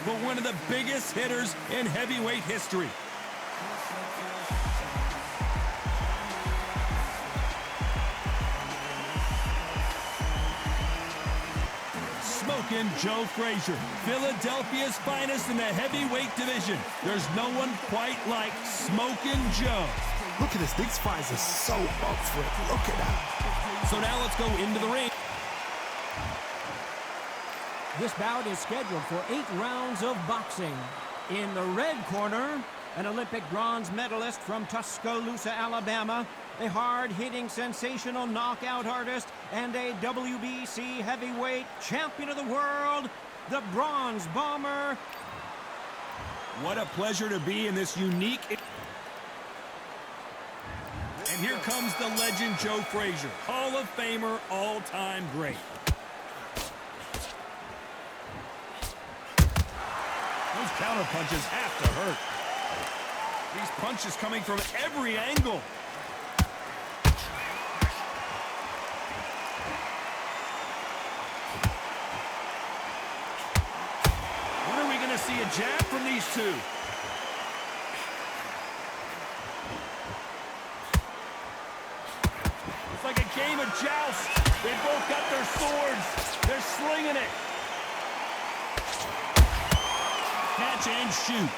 but one of the biggest hitters in heavyweight history. Smokin' Joe Frazier, Philadelphia's finest in the heavyweight division. There's no one quite like Smokin' Joe. Look at this. These fighters are so up for it. Look at that. So now let's go into the ring. This bout is scheduled for 8 rounds of boxing. In the red corner, an Olympic bronze medalist from Tuscaloosa, Alabama, a hard-hitting, sensational knockout artist, and a WBC heavyweight champion of the world, the Bronze Bomber. What a pleasure to be in this unique... And here comes the legend Joe Frazier, Hall of Famer, all-time great. Those counter punches have to hurt. These punches coming from every angle. When are we going to see a jab from these two? It's like a game of joust. They both got their swords. They're slinging it. Catch and shoot.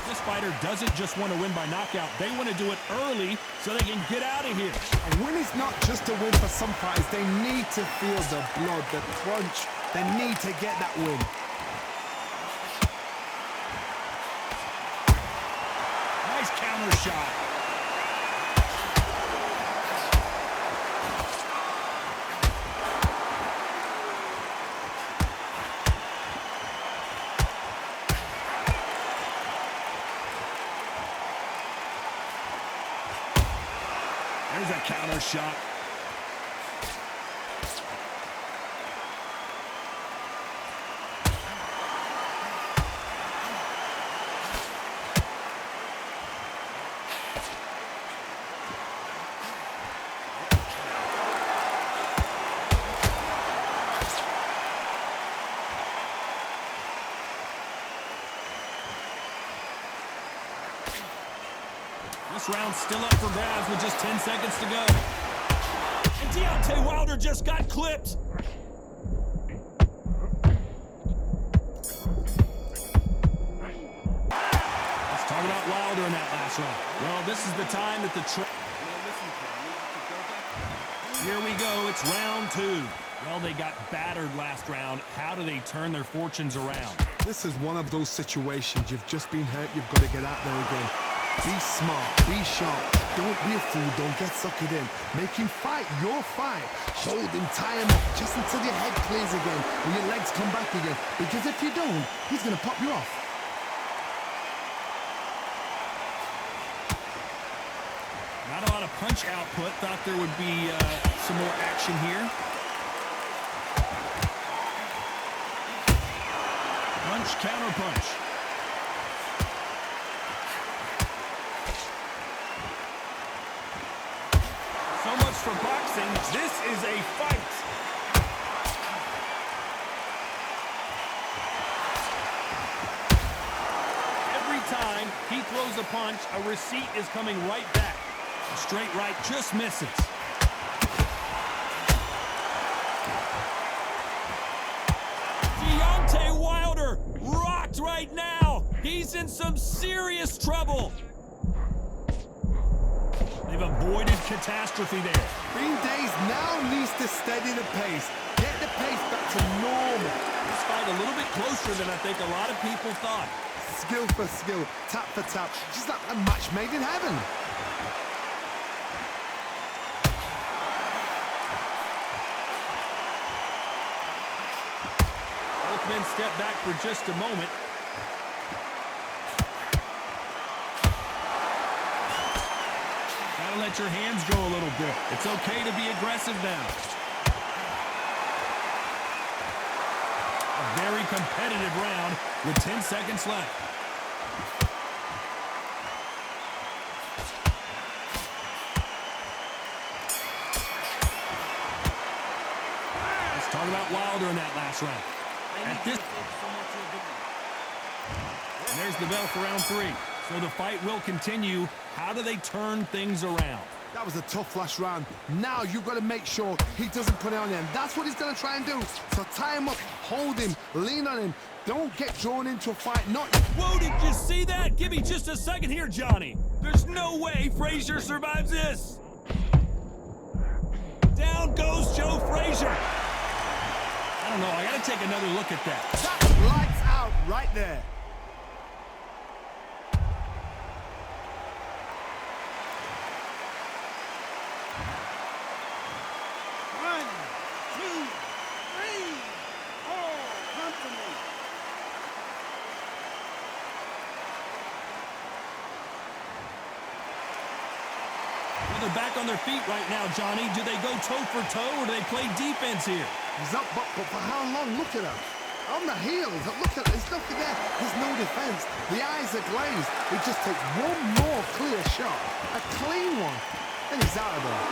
This fighter doesn't just want to win by knockout. They want to do it early so they can get out of here. A win is not just a win for some fighters. They need to feel the blood, the crunch. They need to get that win. Nice counter shot. There's a counter shot. This round's still up for grabs with just 10 seconds to go. And Deontay Wilder just got clipped. Let's talk about Wilder in that last round. Well, this is the time that the... Here we go. It's round 2. Well, they got battered last round. How do they turn their fortunes around? This is one of those situations. You've just been hurt. You've got to get out there again. Be smart, be sharp, don't be a fool, don't get sucked in. Make him fight your fight. Hold him, tie him up, just until your head clears again and your legs come back again. Because if you don't, he's going to pop you off. Not a lot of punch output. Thought there would be some more action here. Punch, counter punch. So much for boxing. This is a fight. Every time he throws a punch, a receipt is coming right back. A straight right just misses. Deontay Wilder rocked right now. He's in some serious trouble. They've avoided catastrophe there. Green Days now needs to steady the pace. Get the pace back to normal. This fight a little bit closer than I think a lot of people thought. Skill for skill, tap for tap. Just like a match made in heaven. Both men step back for just a moment. Gotta let your hands go a little bit. It's okay to be aggressive now. A very competitive round with 10 seconds left. talk about Wilder in that last round. At this, and there's the bell for round 3. So the fight will continue. How do they turn things around? That was a tough last round. Now you've got to make sure he doesn't put it on him. That's what he's going to try and do. So tie him up, hold him, lean on him. Don't get drawn into a fight. Whoa, did you see that? Give me just a second here, Johnny. There's no way Frazier survives this. Down goes Joe Frazier. I don't know. I got to take another look at that. That's lights out right there. They're back on their feet right now, Johnny. Do they go toe for toe or do they play defense here? He's up, but for how long? Look at him. On the heels. Look at it. There's nothing there. There's no defense. The eyes are glazed. He just takes one more clear shot. A clean one. And he's out of there.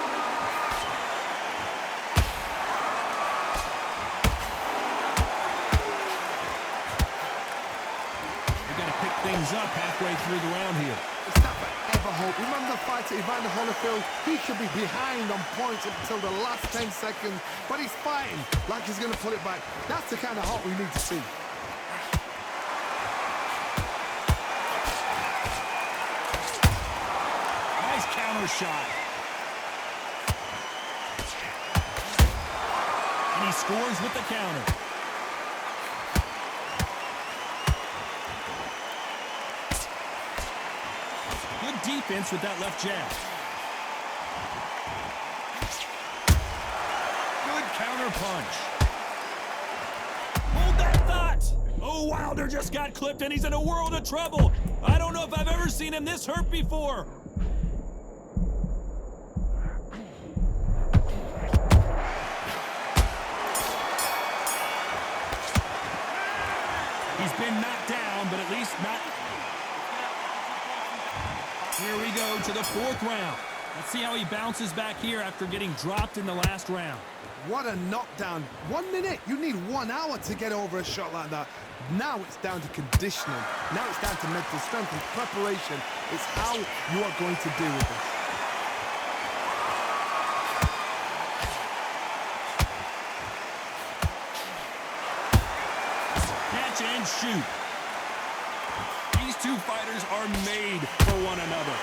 They got to pick things up halfway through the round here. It's not forever hope. Remember the fight at Evander Holyfield? He should be behind on points until the last 10 seconds, but he's fighting like he's going to pull it back. That's the kind of hope we need to see. Nice counter shot. And he scores with the counter. Good defense with that left jab. Good counter punch. Hold that thought. Oh, Wilder just got clipped and he's in a world of trouble. I don't know if I've ever seen him this hurt before. He's been knocked down, but at least not... Here we go to the 4th round. Let's see how he bounces back here after getting dropped in the last round. What a knockdown. 1 minute. You need 1 hour to get over a shot like that. Now it's down to conditioning. Now it's down to mental strength and preparation. It's how you are going to deal with it. Catch and shoot. These two fighters are made for one another.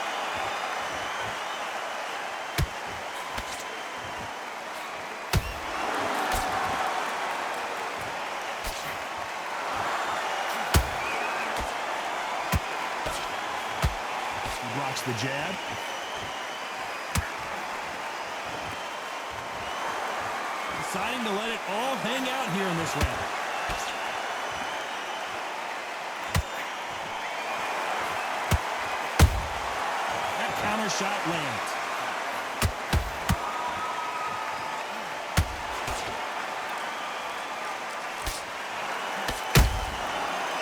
He blocks the jab. Deciding to let it all hang out here in this round. Counter shot lands.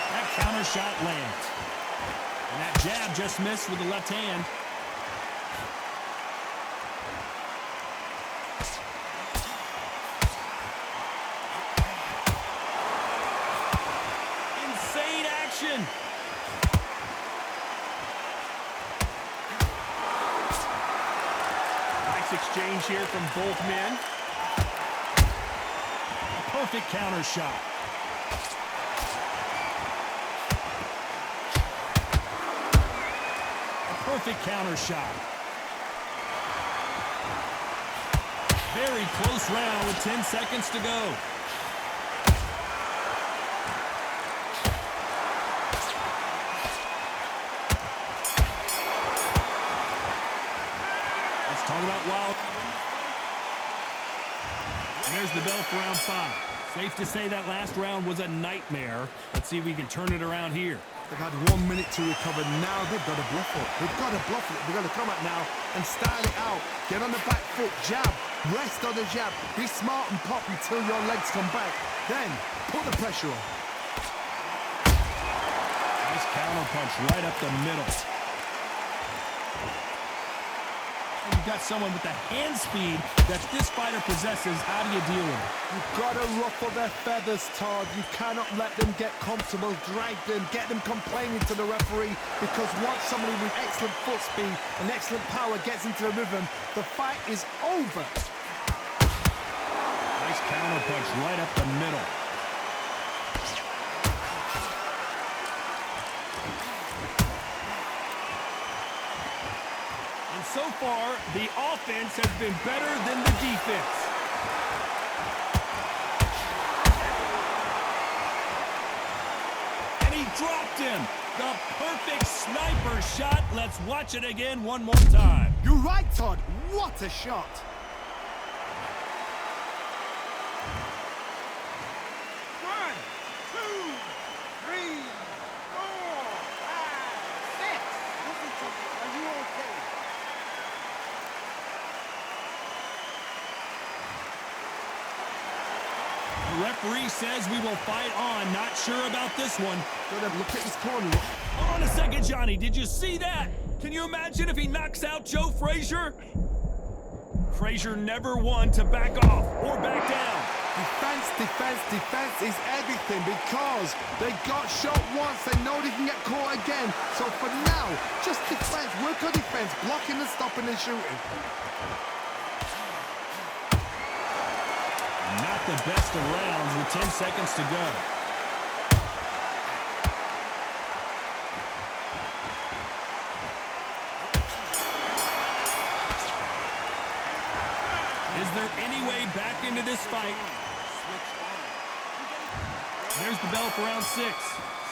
That counter shot lands. And that jab just missed with the left hand. Insane action. Exchange here from both men. A perfect counter shot. A perfect counter shot. Very close round with 10 seconds to go. Talk about Wilder. And there's the bell for round 5. Safe to say that last round was a nightmare. Let's see if we can turn it around here. They've had 1 minute to recover. Now they've got to bluff it. They've got to bluff it. They've got to come out now and style it out. Get on the back foot, jab, rest on the jab. Be smart and pop until your legs come back. Then put the pressure on. Nice counter punch right up the middle. You've got someone with the hand speed that this fighter possesses. How do you deal with it? You've got to ruffle their feathers, Todd. You cannot let them get comfortable, drag them, get them complaining to the referee, because once somebody with excellent foot speed and excellent power gets into the rhythm, the fight is over. Nice counter punch right up the middle. So far, the offense has been better than the defense. And he dropped him. The perfect sniper shot. Let's watch it again one more time. You're right, Todd. What a shot. The referee says we will fight on. Not sure about this one. Look at his corner. Hold on a second, Johnny. Did you see that? Can you imagine if he knocks out Joe Frazier? Frazier never won to back off or back down. Defense, defense, defense is everything, because they got shot once. They know they can get caught again. So for now, just defense. Work on defense. Blocking and stopping and shooting. Not the best of rounds with 10 seconds to go. Is there any way back into this fight? There's the bell for round 6.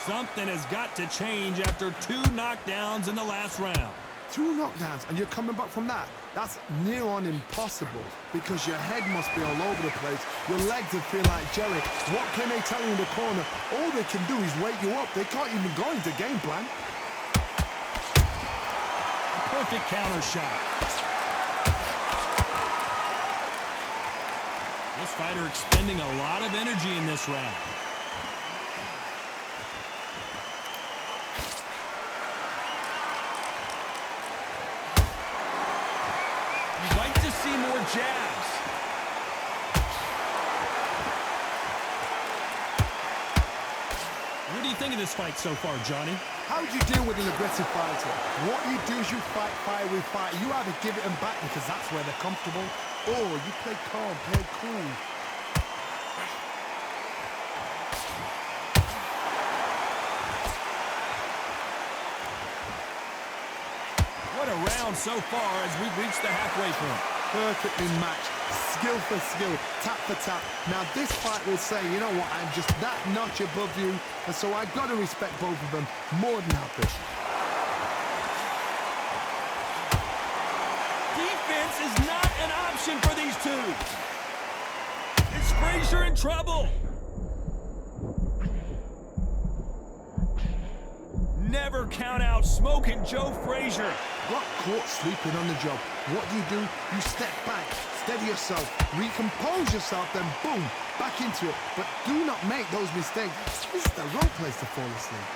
Something has got to change after 2 knockdowns in the last round. 2 knockdowns, and you're coming back from that? That's near on impossible, because your head must be all over the place. Your legs will feel like jelly. What can they tell you in the corner? All they can do is wake you up. They can't even go into game plan. Perfect counter shot. This fighter expending a lot of energy in this round. You'd like to see more jabs. What do you think of this fight so far, Johnny? How do you deal with an aggressive fighter? What you do is you fight fire with fire. You either give it them back because that's where they're comfortable, or you play calm, play cool. What a round so far as we've reached the halfway point. Perfectly matched, skill for skill, tap for tap. Now this fight will say, you know what, I'm just that notch above you, and so I've got to respect both of them more than happy. Defense is not an option for these two. Is Frazier in trouble? Never count out Smoking Joe Frazier. Got caught sleeping on the job. What do? You step back, steady yourself, recompose yourself, then boom, back into it. But do not make those mistakes. This is the wrong place to fall asleep.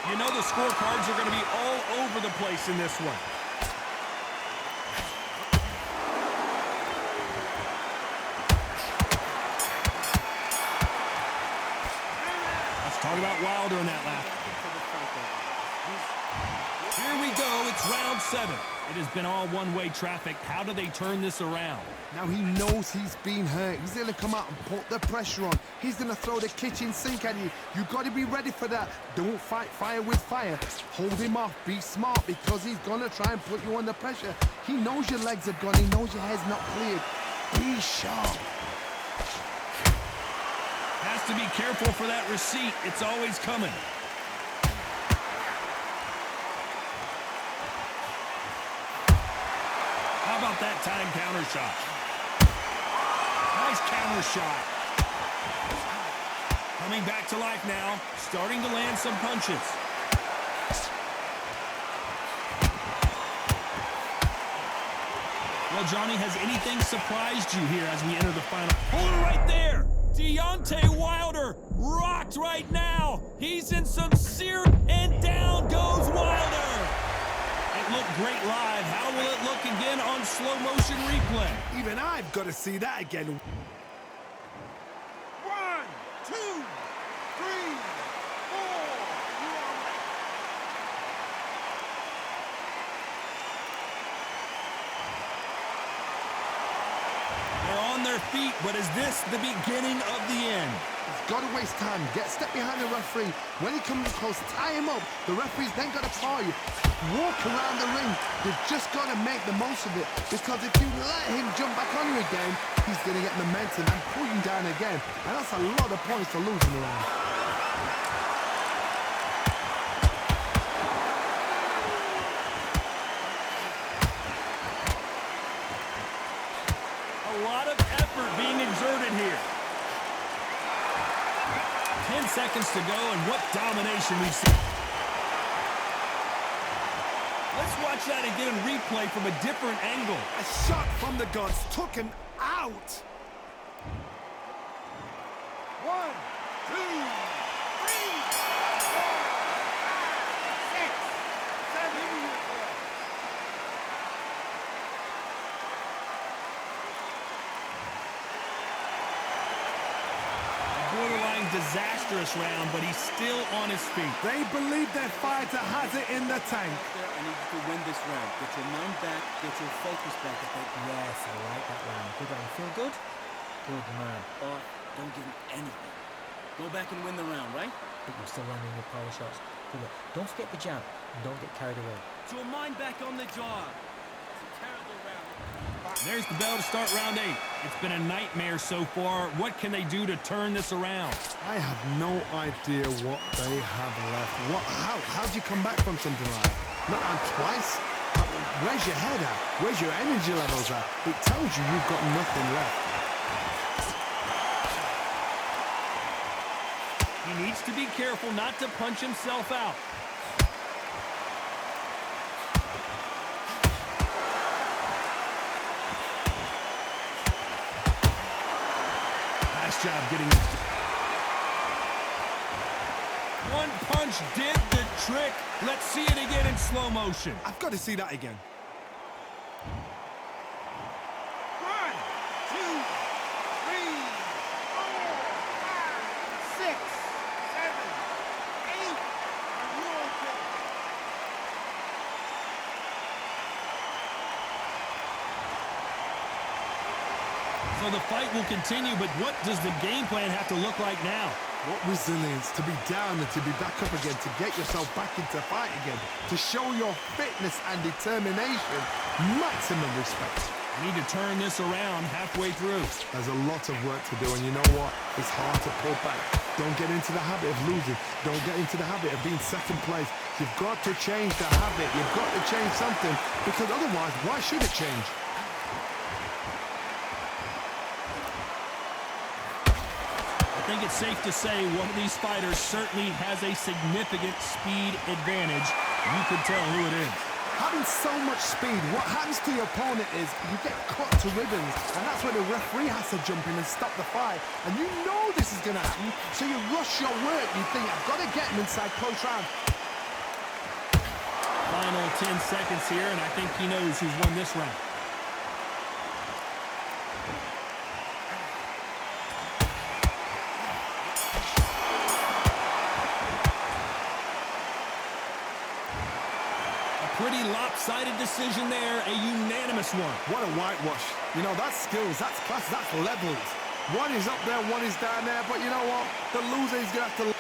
You know the scorecards are going to be all over the place in this one. Let's talk about Wilder in that lap. Here we go, it's round 7. It has been all one-way traffic. How do they turn this around? Now he knows he's been hurt. He's going to come out and put the pressure on. He's going to throw the kitchen sink at you. You've got to be ready for that. Don't fight fire with fire. Hold him off. Be smart, because he's going to try and put you under pressure. He knows your legs are gone. He knows your head's not cleared. Be sharp. Has to be careful for that receipt. It's always coming. How about that time counter shot? Nice counter shot. Coming back to life now, starting to land some punches. Well, Johnny, has anything surprised you here as we enter the final? Hold it right there! Deontay Wilder rocked right now. He's in some serious, and down goes Wilder. It looked great live. How will it look again on slow motion replay? Even I've got to see that again. 1, 2, 3, 4. They're on their feet, but is this the beginning of the end? He's got to waste time. Get step behind the referee. When he comes close, tie him up. The referee's then got to call you. Walk around the ring. You've just got to make the most of it. Because if you let him jump back on you again, he's going to get momentum and pull you down again. And that's a lot of points for losing the round. A lot of effort being exerted here. 10 seconds to go, and what domination we've seen. Let's watch that again in replay from a different angle. A shot from the gods took him out. 1, 2, 3, 4, 5, 6, 7. Borderline disastrous round, but he's still on his feet. They believe their fighter has it in the tank. I need you to win this round. Get your mind back, get your focus back. Yes, I like that round. Good round. Feel good? Good man. Or don't give him anything. Go back and win the round, right? But you're still landing your power shots. Good luck. Don't forget the jab. And don't get carried away. Get your mind back on the job. It's a terrible round. There's the bell to start round 8. It's been a nightmare so far. What can they do to turn this around? I have no idea what they have left. How do you come back from something like that? Not on twice? Where's your head at? Where's your energy levels at? It tells you you've got nothing left. He needs to be careful not to punch himself out. Nice job getting... One punch did the trick. Let's see it again in slow motion. I've got to see that again. 1, 2, 3, 4, 5, 6, 7, 8. Are you okay? So the fight will continue, but what does the game plan have to look like now? What resilience to be down and to be back up again, to get yourself back into fight again, to show your fitness and determination. Maximum respect. We need to turn this around halfway through. There's a lot of work to do, and you know what? It's hard to pull back. Don't get into the habit of losing. Don't get into the habit of being second place. You've got to change the habit. You've got to change something, because otherwise, why should it change? I think it's safe to say one of these fighters certainly has a significant speed advantage. You can tell who it is. Having so much speed, what happens to your opponent is you get cut to ribbons, and that's where the referee has to jump in and stop the fight. And you know this is going to happen, so you rush your work. You think, I've got to get him inside close round. Final 10 seconds here, and I think he knows who's won this round. Pretty lopsided decision there, a unanimous one. What a whitewash. You know, that's skills, that's class, that's levels. One is up there, one is down there, but you know what? The loser is going to have to...